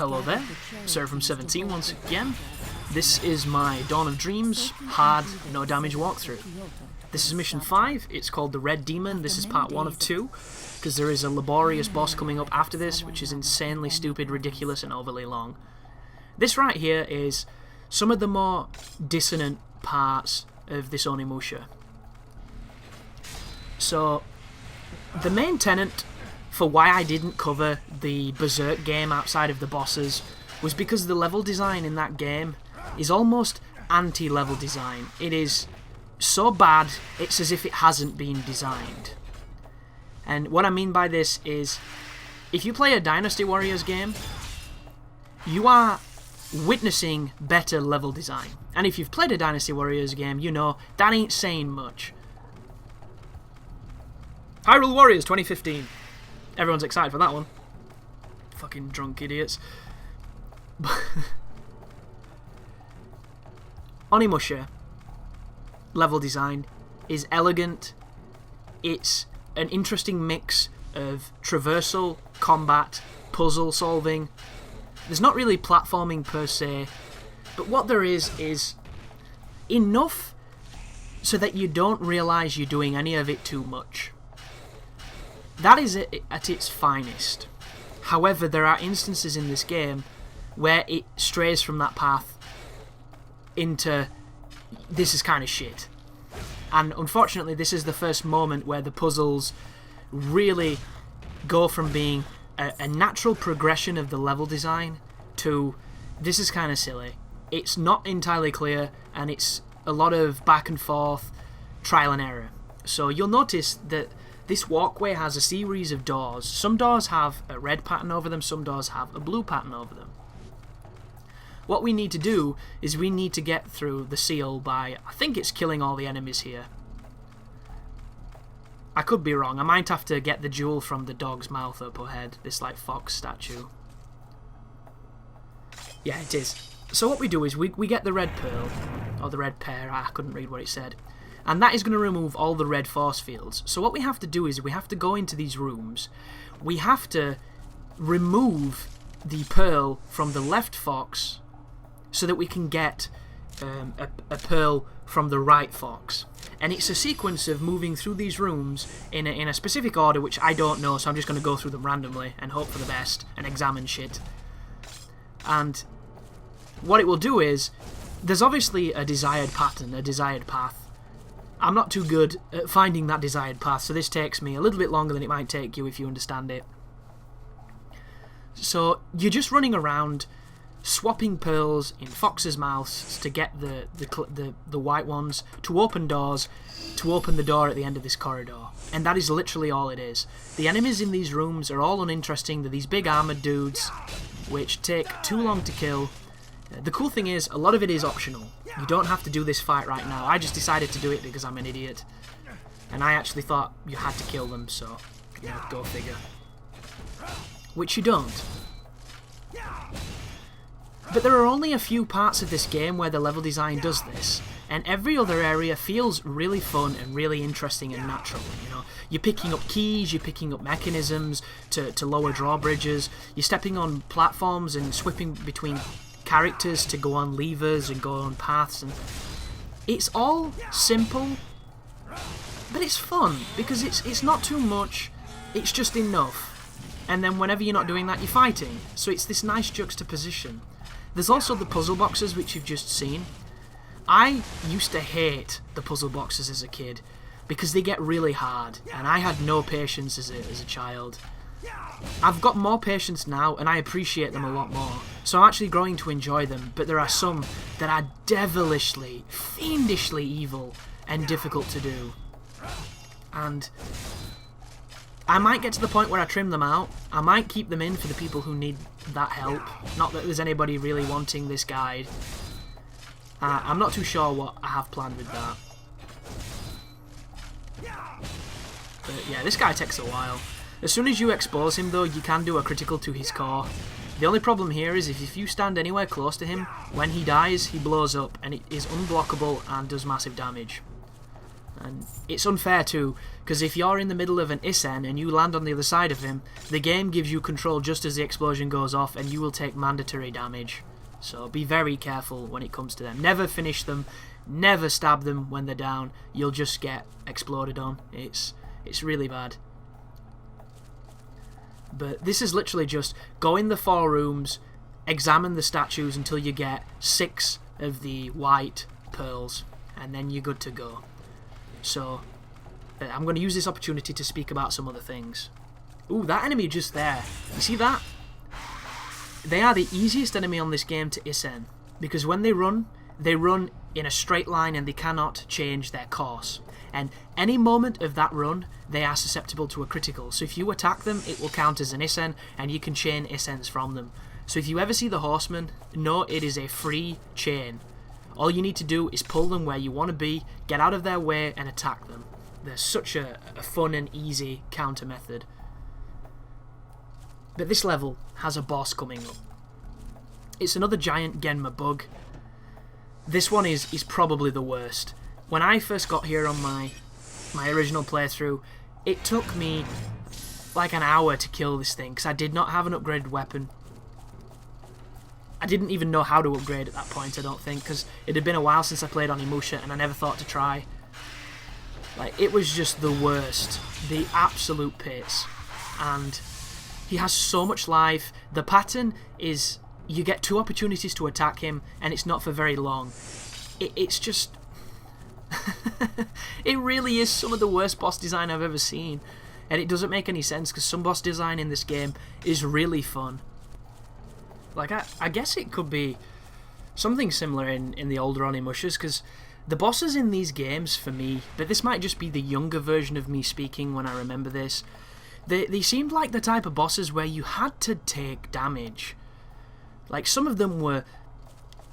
hello there, Sir from 17 once again. This is my Dawn of Dreams hard no damage walkthrough. This is mission 5, it's called the Red Demon. This is part 1 of 2, because there is a laborious boss coming up after this, which is insanely stupid, ridiculous, and overly long. This right here is some of the more dissonant parts of this Onimusha. So, the main tenet for why I didn't cover the Berserk game outside of the bosses was because the level design in that game is almost anti-level design. It is so bad, it's as if it hasn't been designed. And what I mean by this is, if you play a Dynasty Warriors game, you are witnessing better level design. And if you've played a Dynasty Warriors game, you know that ain't saying much. Hyrule Warriors 2015. Everyone's excited for that one. Fucking drunk idiots. Onimusha level design is elegant. It's an interesting mix of traversal, combat, puzzle solving. There's not really platforming per se, but what there is enough so that you don't realise you're doing any of it too much. That is it at its finest. However, there are instances in this game where it strays from that path into this is kind of shit. And unfortunately, this is the first moment where the puzzles really go from being a natural progression of the level design to this is kind of silly. It's not entirely clear, and it's a lot of back and forth, trial and error. So you'll notice that this walkway has a series of doors. Some doors have a red pattern over them, some doors have a blue pattern over them. What we need to do is we need to get through the seal by, I think it's killing all the enemies here. I could be wrong, I might have to get the jewel from the dog's mouth up ahead, this like fox statue. Yeah, it is. So what we do is we get the red pearl, or the red pear, I couldn't read what it said. And that is going to remove all the red force fields. So what we have to do is we have to go into these rooms. We have to remove the pearl from the left fox so that we can get a pearl from the right fox. And it's a sequence of moving through these rooms in a specific order, which I don't know, so I'm just going to go through them randomly and hope for the best and examine shit. And what it will do is, there's obviously a desired pattern, a desired path. I'm not too good at finding that desired path, so this takes me a little bit longer than it might take you if you understand it. So you're just running around swapping pearls in foxes' mouths to get the white ones, to open doors, to open the door at the end of this corridor. And that is literally all it is. The enemies in these rooms are all uninteresting. They're these big armoured dudes, which take too long to kill. The cool thing is, a lot of it is optional. You don't have to do this fight right now. I just decided to do it because I'm an idiot. And I actually thought you had to kill them, so, you know, go figure. Which you don't. But there are only a few parts of this game where the level design does this, and every other area feels really fun and really interesting and natural, you know. You're picking up keys, you're picking up mechanisms to lower drawbridges, you're stepping on platforms and swapping between characters to go on levers and go on paths, and it's all simple, but it's fun, because it's not too much, it's just enough. And then whenever you're not doing that, you're fighting, so it's this nice juxtaposition. There's also the puzzle boxes, which you've just seen. I used to hate the puzzle boxes as a kid because they get really hard, and I had no patience as a child. I've got more patience now, and I appreciate them a lot more, so I'm actually growing to enjoy them, but there are some that are devilishly, fiendishly evil and difficult to do. And I might get to the point where I trim them out. I might keep them in for the people who need that help. Not that there's anybody really wanting this guide. I'm not too sure what I have planned with that. But yeah, this guy takes a while. As soon as you expose him though, you can do a critical to his core. The only problem here is if you stand anywhere close to him, when he dies, he blows up and it is unblockable and does massive damage. And it's unfair too, because if you're in the middle of an Isen and you land on the other side of him, the game gives you control just as the explosion goes off, and you will take mandatory damage. So be very careful when it comes to them. Never finish them, never stab them when they're down. You'll just get exploded on. It's really bad. But this is literally just go in the 4 rooms, examine the statues until you get 6 of the white pearls, and then you're good to go. So, I'm going to use this opportunity to speak about some other things. Ooh, that enemy just there. You see that? They are the easiest enemy on this game to Isen, because when they run in a straight line and they cannot change their course. And any moment of that run, they are susceptible to a critical. So if you attack them, it will count as an Isen, and you can chain Isens from them. So if you ever see the horseman, know it is a free chain. All you need to do is pull them where you want to be, get out of their way, and attack them. They're such a fun and easy counter method. But this level has a boss coming up. It's another giant Genma bug. This one is probably the worst. When I first got here on my original playthrough, it took me like an hour to kill this thing, because I did not have an upgraded weapon. I didn't even know how to upgrade at that point, I don't think, because it had been a while since I played Onimusha and I never thought to try. Like, it was just the worst. The absolute pits. And he has so much life. The pattern is you get 2 opportunities to attack him, and it's not for very long. It's just... it really is some of the worst boss design I've ever seen. And it doesn't make any sense, because some boss design in this game is really fun. Like, I guess it could be something similar in the older Onimushas, because the bosses in these games, for me, but this might just be the younger version of me speaking when I remember this, they seemed like the type of bosses where you had to take damage. Like, some of them were...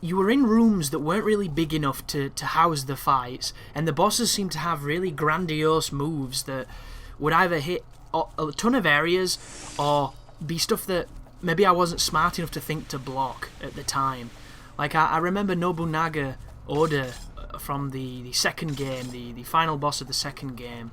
You were in rooms that weren't really big enough to house the fights, and the bosses seemed to have really grandiose moves that would either hit a ton of areas or be stuff that maybe I wasn't smart enough to think to block at the time. Like, I remember Nobunaga Oda from the second game, the final boss of the second game.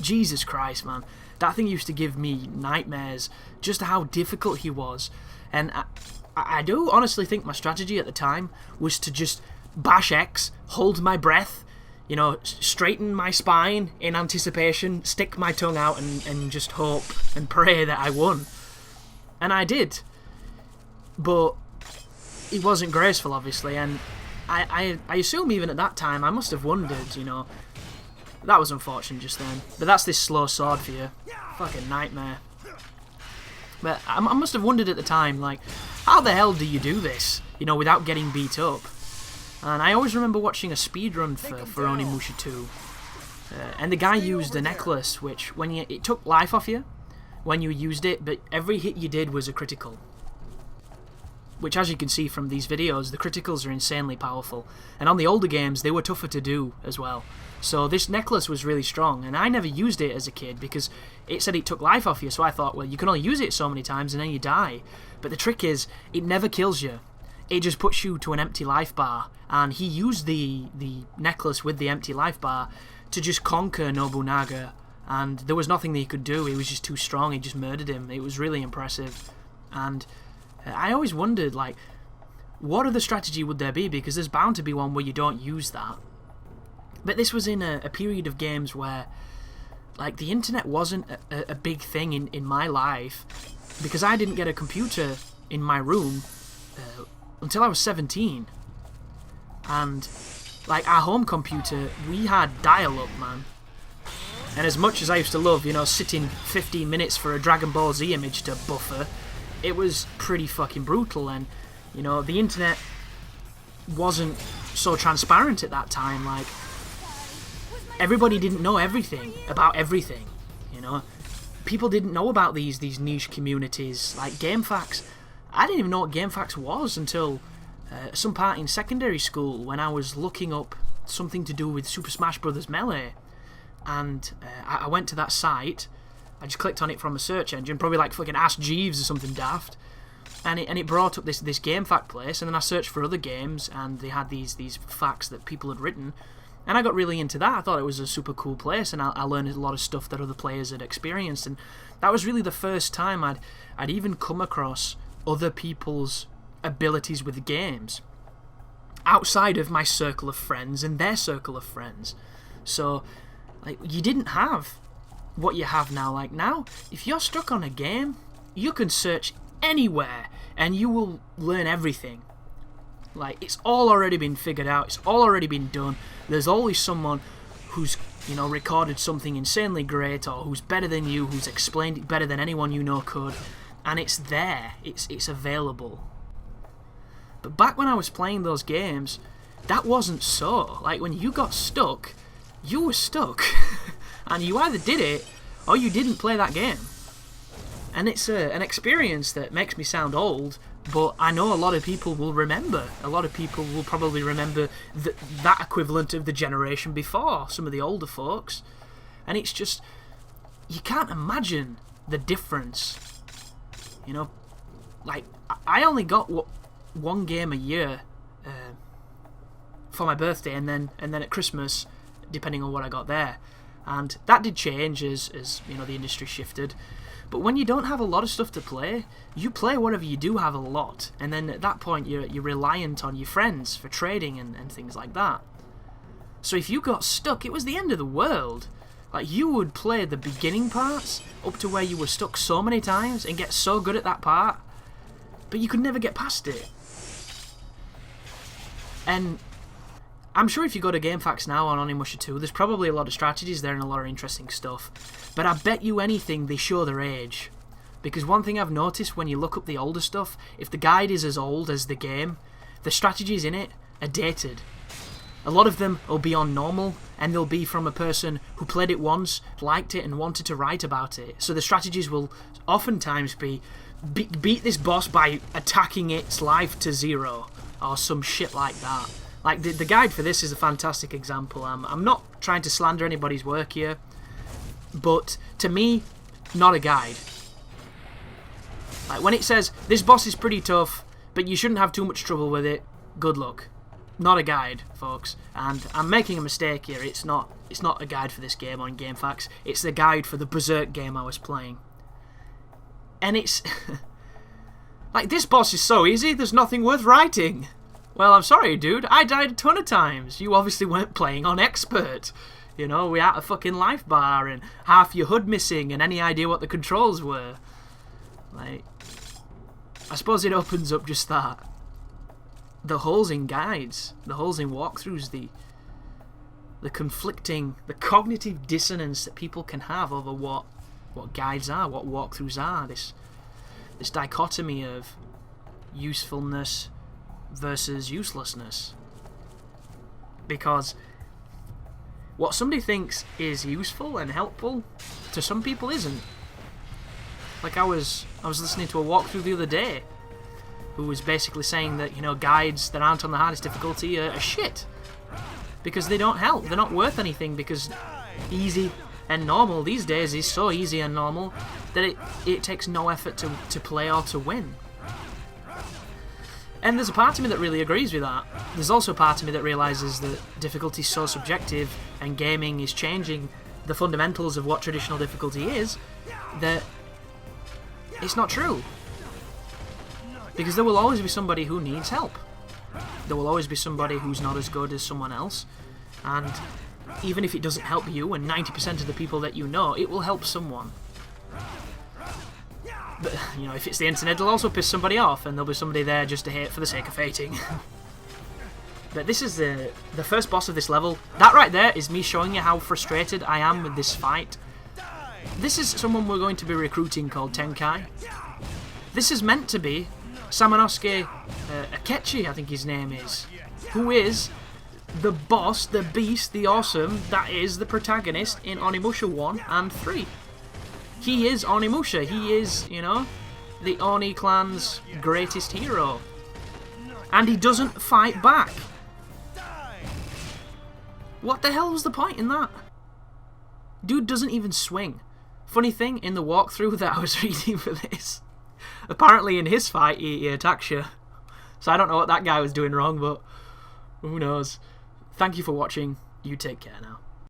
Jesus Christ, man. That thing used to give me nightmares, just how difficult he was. And I do honestly think my strategy at the time was to just bash X, hold my breath, you know, straighten my spine in anticipation, stick my tongue out and just hope and pray that I won. And I did. But it wasn't graceful, obviously, and I assume even at that time I must have wondered, you know. That was unfortunate just then. But that's this slow sword for you. Fucking nightmare. But I must have wondered at the time, like, how the hell do you do this, you know, without getting beat up? And I always remember watching a speedrun for Onimusha 2. And the guy used a necklace, which, it took life off you when you used it, but every hit you did was a critical. Which, as you can see from these videos, the criticals are insanely powerful. And on the older games, they were tougher to do as well. So this necklace was really strong, and I never used it as a kid because it said it took life off you, so I thought, well, you can only use it so many times and then you die. But the trick is, it never kills you. It just puts you to an empty life bar, and he used the necklace with the empty life bar to just conquer Nobunaga, and there was nothing that he could do. He was just too strong. He just murdered him. It was really impressive. And I always wondered, like, what other strategy would there be? Because there's bound to be one where you don't use that. But this was in a period of games where, like, the internet wasn't a big thing in my life, because I didn't get a computer in my room until I was 17. And, like, our home computer, we had dial-up, man. And as much as I used to love, you know, sitting 15 minutes for a Dragon Ball Z image to buffer, it was pretty fucking brutal. And, you know, the internet wasn't so transparent at that time. Like, everybody didn't know everything about everything, you know. People didn't know about these niche communities, like GameFAQs. I didn't even know what GameFAQs was until some part in secondary school when I was looking up something to do with Super Smash Bros. Melee. And I went to that site. I just clicked on it from a search engine, probably like fucking Ask Jeeves or something daft. And it brought up this GameFAQ place, and then I searched for other games, and they had these facts that people had written. And I got really into that. I thought it was a super cool place, and I learned a lot of stuff that other players had experienced. And that was really the first time I'd even come across other people's abilities with games outside of my circle of friends and their circle of friends. So, like, you didn't have what you have now. Like, now, if you're stuck on a game, you can search anywhere and you will learn everything. Like, it's all already been figured out. It's all already been done. There's always someone who's, recorded something insanely great, or who's better than you, who's explained it better than anyone you know could. And it's there. It's available. But back when I was playing those games, that wasn't so. Like, when you got stuck, you were stuck. And you either did it, or you didn't play that game. And it's an experience that makes me sound old, but I know a lot of people will remember. A lot of people will probably remember that equivalent of the generation before, some of the older folks. And it's just, you can't imagine the difference. Like, I only got one game a year for my birthday, and then at Christmas, depending on what I got there. And that did change as the industry shifted. But when you don't have a lot of stuff to play, you play whatever you do have a lot, and then at that point you're reliant on your friends for trading and things like that. So if you got stuck, it was the end of the world. Like, you would play the beginning parts up to where you were stuck so many times and get so good at that part, but you could never get past it. And I'm sure if you go to GameFAQs now on Onimusha 2, there's probably a lot of strategies there and a lot of interesting stuff. But I bet you anything they show their age. Because one thing I've noticed when you look up the older stuff, if the guide is as old as the game, the strategies in it are dated. A lot of them will be on normal, and they'll be from a person who played it once, liked it, and wanted to write about it. So the strategies will oftentimes be beat this boss by attacking its life to 0, or some shit like that. Like, the guide for this is a fantastic example. I'm not trying to slander anybody's work here, but to me, not a guide. Like, when it says, this boss is pretty tough, but you shouldn't have too much trouble with it, good luck. Not a guide, folks. And I'm making a mistake here. It's not a guide for this game on GameFAQs. It's the guide for the Berserk game I was playing. And it's... like, this boss is so easy, there's nothing worth writing. Well, I'm sorry, dude. I died a ton of times. You obviously weren't playing on Expert. We had a fucking life bar and half your HUD missing and any idea what the controls were. Like, I suppose it opens up just that. The holes in guides, the holes in walkthroughs, the conflicting, the cognitive dissonance that people can have over what guides are, what walkthroughs are. This dichotomy of usefulness versus uselessness. Because what somebody thinks is useful and helpful, to some people isn't. Like, I was listening to a walkthrough the other day who was basically saying that, guides that aren't on the hardest difficulty are shit. Because they don't help. They're not worth anything, because easy and normal these days is so easy and normal that it takes no effort to play or to win. And there's a part of me that really agrees with that. There's also a part of me that realises that difficulty is so subjective and gaming is changing the fundamentals of what traditional difficulty is, that it's not true. Because there will always be somebody who needs help. There will always be somebody who's not as good as someone else. And even if it doesn't help you, and 90% of the people that you know, it will help someone. But, if it's the internet, it'll also piss somebody off, and there'll be somebody there just to hate for the sake of hating. But this is the first boss of this level. That right there is me showing you how frustrated I am with this fight. This is someone we're going to be recruiting called Tenkai. This is meant to be Samanosuke Akechi, I think his name is, who is the boss, the beast, the awesome, that is the protagonist in Onimusha 1 and 3. He is Onimusha, he is, the Oni clan's greatest hero. And he doesn't fight back. What the hell was the point in that? Dude doesn't even swing. Funny thing, in the walkthrough that I was reading for this, apparently in his fight he attacks you. So I don't know what that guy was doing wrong, but who knows. Thank you for watching. You take care now.